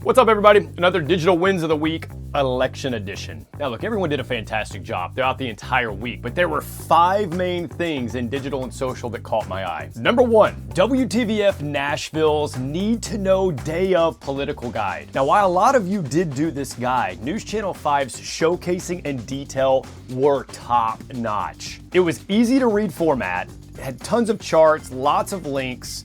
What's up, everybody? Another digital wins of the week, election edition. Now look, everyone did a fantastic job throughout the entire week, but there were 5 main things in digital and social that caught my eye. Number 1, WTVF Nashville's Need to Know Day of Political Guide. Now, while a lot of you did do this guide, News Channel 5's showcasing and detail were top notch. It was easy to read format, it had tons of charts, lots of links,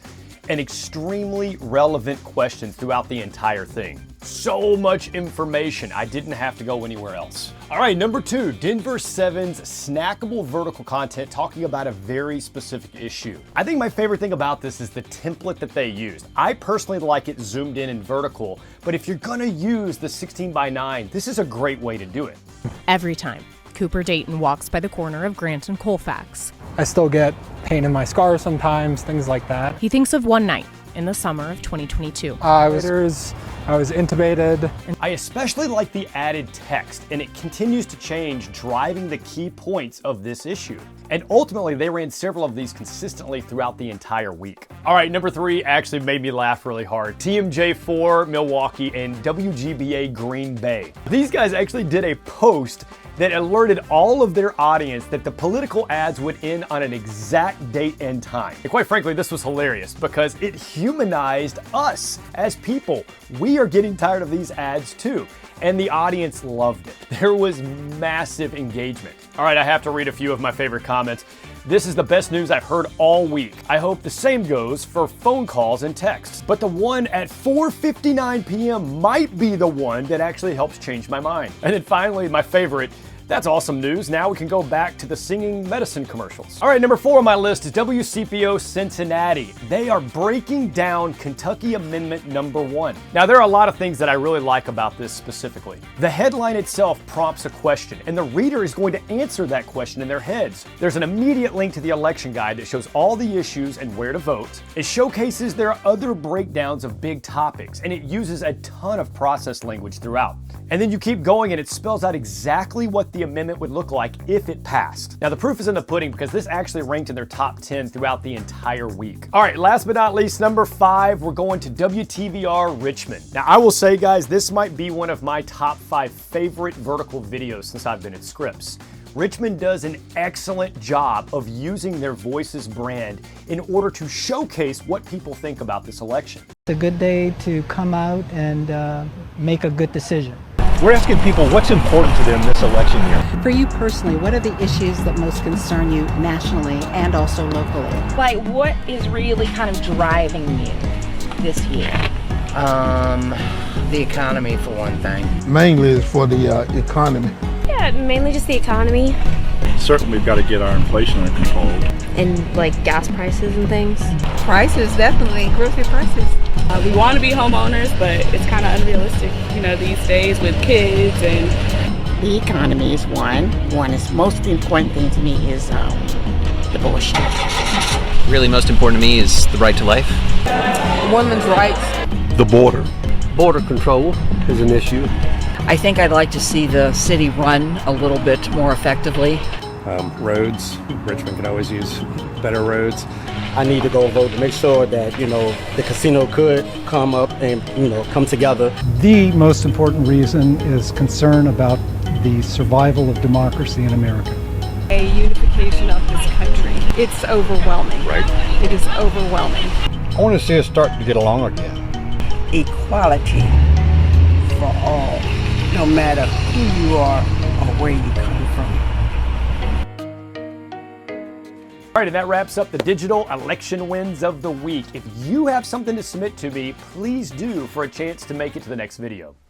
and extremely relevant questions throughout the entire thing. So much information, I didn't have to go anywhere else. All right, number 2, Denver 7's snackable vertical content talking about a very specific issue. I think my favorite thing about this is the template that they used. I personally like it zoomed in and vertical, but if you're gonna use the 16:9, this is a great way to do it. Every time Cooper Dayton walks by the corner of Grant and Colfax, I still get pain in my scars sometimes, things like that. he thinks of one night in the summer of 2022. I was intubated. I especially like the added text, and it continues to change, driving the key points of this issue. And ultimately, they ran several of these consistently throughout the entire week. All right, number 3 actually made me laugh really hard. TMJ4 Milwaukee and WGBA Green Bay. These guys actually did a post that alerted all of their audience that the political ads would end on an exact date and time. And quite frankly, this was hilarious because it humanized us as people. We are getting tired of these ads too, and the audience loved it. There was massive engagement. All right, I have to read a few of my favorite comments. This is the best news I've heard all week. I hope the same goes for phone calls and texts. But the one at 4:59 p.m. might be the one that actually helps change my mind. And then finally, my favorite, that's awesome news. Now we can go back to the singing medicine commercials. All right, number 4 on my list is WCPO Cincinnati. They are breaking down Kentucky Amendment number 1. Now, there are a lot of things that I really like about this specifically. The headline itself prompts a question, and the reader is going to answer that question in their heads. There's an immediate link to the election guide that shows all the issues and where to vote. It showcases their other breakdowns of big topics, and it uses a ton of process language throughout. And then you keep going and it spells out exactly what the amendment would look like if it passed. Now, the proof is in the pudding because this actually ranked in their top 10 throughout the entire week. All right, last but not least, number 5, we're going to WTVR Richmond. Now, I will say, guys, this might be one of my top 5 favorite vertical videos since I've been at Scripps. Richmond does an excellent job of using their Voices brand in order to showcase what people think about this election. It's a good day to come out and make a good decision. We're asking people what's important to them this election year. For you personally, what are the issues that most concern you nationally and also locally? Like, what is really kind of driving you this year? The economy, for one thing. Mainly is for the economy. Yeah, mainly just the economy. Certainly we've got to get our inflation under control. And like gas prices and things. Prices, definitely. Grocery prices. We want to be homeowners, but it's kind of unrealistic, these days with kids and... The economy is one. One is most important thing to me is abortion. Really most important to me is the right to life. Women's rights. The border. Border control is an issue. I think I'd like to see the city run a little bit more effectively. Roads. Richmond can always use better roads. I need to go vote to make sure that, the casino could come up and, come together. The most important reason is concern about the survival of democracy in America. A unification of this country. It's overwhelming. Right. It is overwhelming. I want to see us start to get along again. Equality for all, no matter who you are or where you come from. All right, and that wraps up the digital election wins of the week. If you have something to submit to me, please do for a chance to make it to the next video.